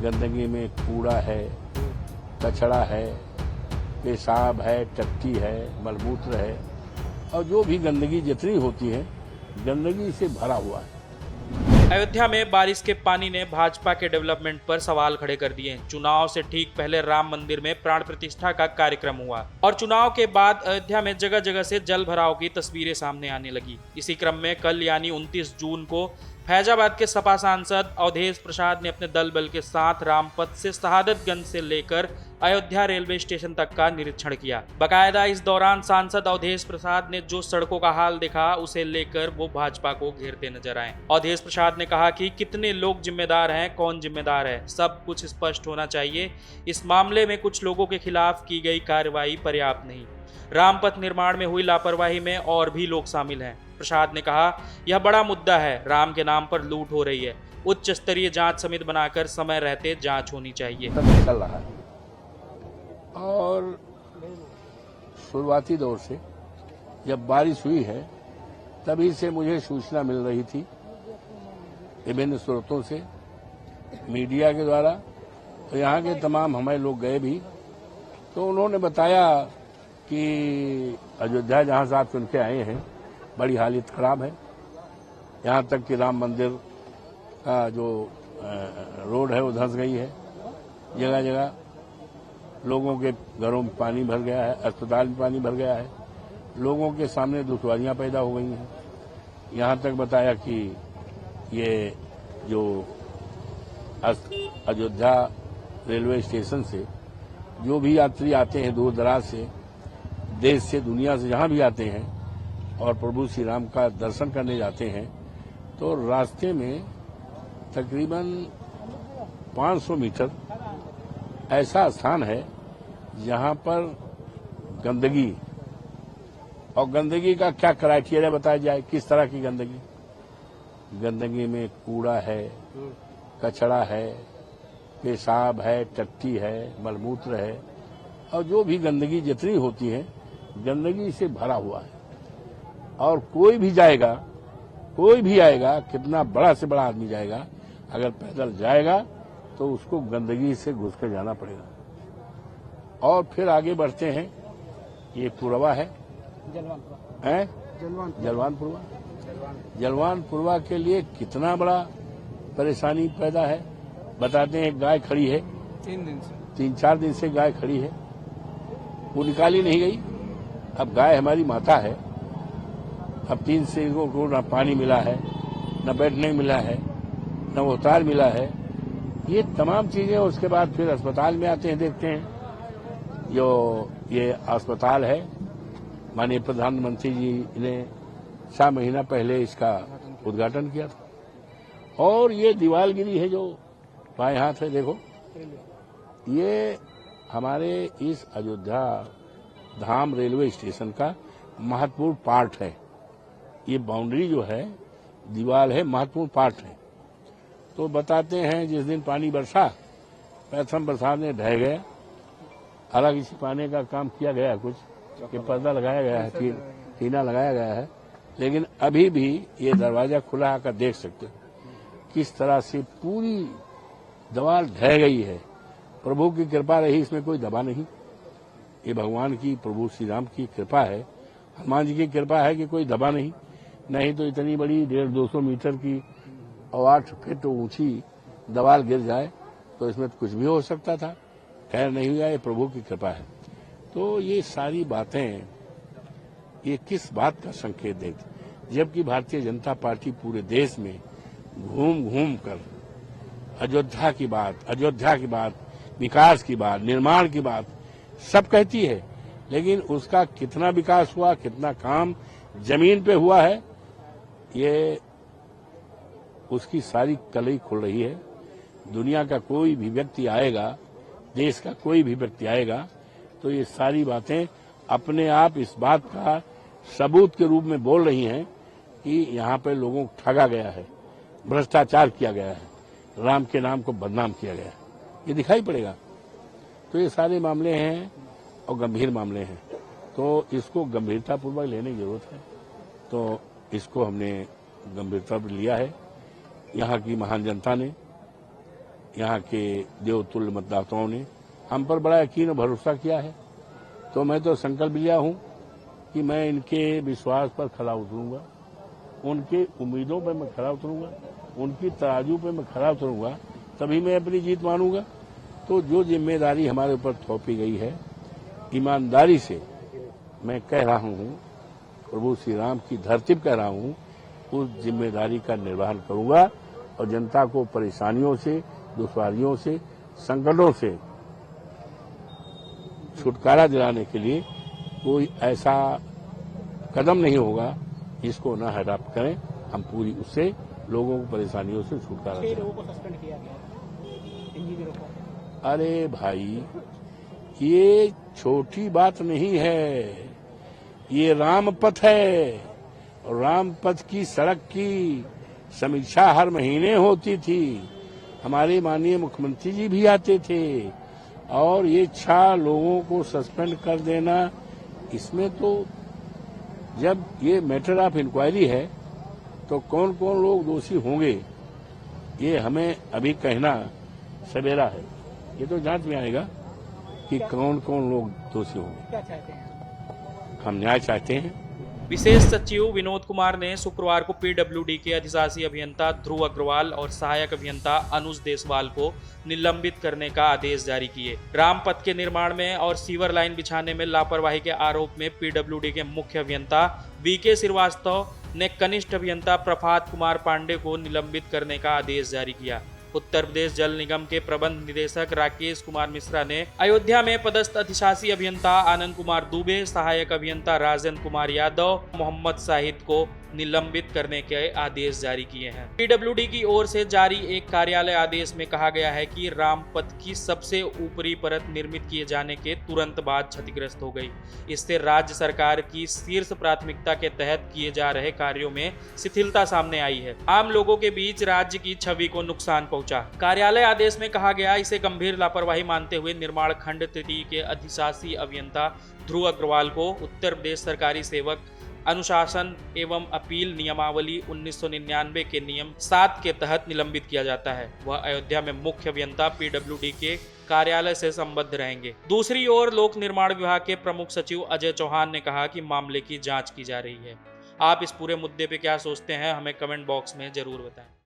गंदगी में कूड़ा है, कचरा है, पेशाब है, टट्टी है, मलमूत्र है और जो भी गंदगी जितनी होती है गंदगी से भरा हुआ है। अयोध्या में बारिश के पानी ने भाजपा के डेवलपमेंट पर सवाल खड़े कर दिए। चुनाव से ठीक पहले राम मंदिर में प्राण प्रतिष्ठा का कार्यक्रम हुआ और चुनाव के बाद अयोध्या में जगह जगह से जल भराव की तस्वीरें सामने आने लगी। इसी क्रम में कल यानी 29 जून को फैजाबाद के सपा सांसद अवधेश प्रसाद ने अपने दल बल के साथ रामपथ से शहादतगंज से लेकर अयोध्या रेलवे स्टेशन तक का निरीक्षण किया। बकायदा इस दौरान सांसद अवधेश प्रसाद ने जो सड़कों का हाल देखा उसे लेकर वो भाजपा को घेरते नजर आए। अवधेश प्रसाद ने कहा कि कितने लोग जिम्मेदार हैं, कौन जिम्मेदार है, सब कुछ स्पष्ट होना चाहिए। इस मामले में कुछ लोगों के खिलाफ की गई कार्रवाई पर्याप्त नहीं। रामपथ निर्माण में हुई लापरवाही में और भी लोग शामिल हैं। प्रसाद ने कहा, यह बड़ा मुद्दा है, राम के नाम पर लूट हो रही है, उच्च स्तरीय जांच समिति बनाकर समय रहते जांच होनी चाहिए। चल रहा है और शुरुआती दौर से जब बारिश हुई है तभी से मुझे सूचना मिल रही थी विभिन्न स्रोतों से, मीडिया के द्वारा, तो यहाँ के तमाम हमारे लोग गए भी, तो उन्होंने बताया कि अयोध्या जहाँ से आप चुन के आए हैं बड़ी हालत खराब है। यहाँ तक कि राम मंदिर का जो रोड है वो धंस गई है, जगह जगह लोगों के घरों में पानी भर गया है, अस्पताल में पानी भर गया है, लोगों के सामने दुश्वारियां पैदा हो गई हैं। यहाँ तक बताया कि ये जो अयोध्या रेलवे स्टेशन से जो भी यात्री आते हैं दूर दराज से, देश से, दुनिया से जहां भी आते हैं और प्रभु श्री राम का दर्शन करने जाते हैं, तो रास्ते में तकरीबन 500 मीटर ऐसा स्थान है जहां पर गंदगी, और गंदगी का क्या क्राइटेरिया बताया जाए, किस तरह की गंदगी। गंदगी में कूड़ा है, कचरा है, पेशाब है, टट्टी है, मलमूत्र है और जो भी गंदगी जितनी होती है गंदगी से भरा हुआ है। और कोई भी जाएगा, कोई भी आएगा, कितना बड़ा से बड़ा आदमी जाएगा, अगर पैदल जाएगा तो उसको गंदगी से घुस कर जाना पड़ेगा। और फिर आगे बढ़ते हैं, ये पुरवा है, जलवानपुरवा के लिए कितना बड़ा परेशानी पैदा है। बताते हैं गाय खड़ी है 3-4 दिन से गाय खड़ी है, वो निकाली नहीं गई। अब गाय हमारी माता है, अब 3 से को न पानी मिला है, न बैठने मिला है, न उतार मिला है, ये तमाम चीजें। उसके बाद फिर अस्पताल में आते हैं, देखते हैं जो ये अस्पताल है, माननीय प्रधानमंत्री जी ने 6 महीना पहले इसका उद्घाटन किया था। और ये दीवालगिरी है जो बाएं हाथ है, देखो, ये हमारे इस अयोध्या धाम रेलवे स्टेशन का महत्वपूर्ण पार्ट है। ये बाउंड्री जो है, दीवार है, महत्वपूर्ण पार्ट है। तो बताते हैं जिस दिन पानी बरसा, प्रथम बरसात में ढह गया, अलग इसी पानी का काम किया गया, कुछ कि पर्दा लगाया गया है, टीना लगाया गया है, लेकिन अभी भी ये दरवाजा खुला आकर देख सकते हो किस तरह से पूरी दीवार ढह गई है। प्रभु की कृपा रही, इसमें कोई दबा नहीं। ये भगवान की, प्रभु श्री राम की कृपा है, हनुमान जी की कृपा है कि कोई दबा नहीं तो इतनी बड़ी 150-200 मीटर की और 8 फीट ऊंची दीवार गिर जाए तो इसमें कुछ भी हो सकता था। खैर नहीं हुआ, ये प्रभु की कृपा है। तो ये सारी बातें ये किस बात का संकेत देती, जबकि भारतीय जनता पार्टी पूरे देश में घूम घूम कर अयोध्या की बात, विकास की बात, निर्माण की बात सब कहती है, लेकिन उसका कितना विकास हुआ, कितना काम जमीन पे हुआ है, ये उसकी सारी कलई खुल रही है। दुनिया का कोई भी व्यक्ति आएगा, देश का कोई भी व्यक्ति आएगा, तो ये सारी बातें अपने आप इस बात का सबूत के रूप में बोल रही हैं कि यहाँ पे लोगों को ठगा गया है, भ्रष्टाचार किया गया है, राम के नाम को बदनाम किया गया है, ये दिखाई पड़ेगा। तो ये सारे मामले हैं और गंभीर मामले हैं, तो इसको गंभीरतापूर्वक लेने की जरूरत है। तो इसको हमने गंभीरता पर लिया है। यहाँ की महान जनता ने यहाँ के देवतुल्य मतदाताओं ने हम पर बड़ा यकीन और भरोसा किया है, तो मैं तो संकल्प लिया हूँ कि मैं इनके विश्वास पर खरा उतरूंगा, उनके उम्मीदों पर मैं खरा उतरूंगा, उनकी तराजू पर मैं खरा उतरूंगा, तभी मैं अपनी जीत मानूंगा। तो जो जिम्मेदारी हमारे ऊपर थोपी गई है, ईमानदारी से मैं कह रहा हूँ, प्रभु श्री राम की धरती पर कह रहा हूँ, उस जिम्मेदारी का निर्वहन करूंगा और जनता को परेशानियों से, दुश्वारियों से, संकटों से छुटकारा दिलाने के लिए कोई ऐसा कदम नहीं होगा जिसको न हटा करें। हम पूरी उससे लोगों को परेशानियों से छुटकारा दें। लोगों को सस्पेंड किया गया, इंजीनियरों को। अरे भाई, ये छोटी बात नहीं है, ये राम पथ है। राम पथ की सड़क की समीक्षा हर महीने होती थी, हमारे माननीय मुख्यमंत्री जी भी आते थे, और ये 6 लोगों को सस्पेंड कर देना, इसमें तो जब ये मैटर ऑफ इंक्वायरी है तो कौन कौन लोग दोषी होंगे ये हमें अभी कहना सवेरा है। ये तो जांच में आएगा कि कौन कौन लोग दोषी होंगे। क्या चाहते हैं? हम न्याय चाहते हैं। विशेष सचिव विनोद कुमार ने शुक्रवार को पीडब्ल्यूडी के अधिशासी अभियंता ध्रुव अग्रवाल और सहायक अभियंता अनुज देसवाल को निलंबित करने का आदेश जारी किए। राम पथ के निर्माण में और सीवर लाइन बिछाने में लापरवाही के आरोप में पीडब्ल्यूडी के मुख्य अभियंता वीके श्रीवास्तव ने कनिष्ठ अभियंता प्रभात कुमार पांडे को निलंबित करने का आदेश जारी किया। उत्तर प्रदेश जल निगम के प्रबंध निदेशक राकेश कुमार मिश्रा ने अयोध्या में पदस्थ अधिशासी अभियंता आनंद कुमार दुबे, सहायक अभियंता राजेंद्र कुमार यादव, मोहम्मद शाहिद को निलंबित करने के आदेश जारी किए हैं। पीडब्ल्यूडी की ओर से जारी एक कार्यालय आदेश में कहा गया है कि राम पथ की सबसे ऊपरी परत निर्मित किए जाने के तुरंत बाद क्षतिग्रस्त हो गई। इससे राज्य सरकार की शीर्ष प्राथमिकता के तहत किए जा रहे कार्यों में शिथिलता सामने आई है। आम लोगों के बीच राज्य की छवि को नुकसान पहुंचा। कार्यालय आदेश में कहा गया, इसे गंभीर लापरवाही मानते हुए निर्माण खंड तृतीय के अधिशासी अभियंता ध्रुव अग्रवाल को उत्तर प्रदेश सरकारी सेवक अनुशासन एवं अपील नियमावली 1999 के नियम 7 के तहत निलंबित किया जाता है। वह अयोध्या में मुख्य अभियंता पीडब्ल्यूडी के कार्यालय से संबद्ध रहेंगे। दूसरी ओर लोक निर्माण विभाग के प्रमुख सचिव अजय चौहान ने कहा कि मामले की जांच की जा रही है। आप इस पूरे मुद्दे पे क्या सोचते हैं, हमें कमेंट बॉक्स में जरूर बताएं।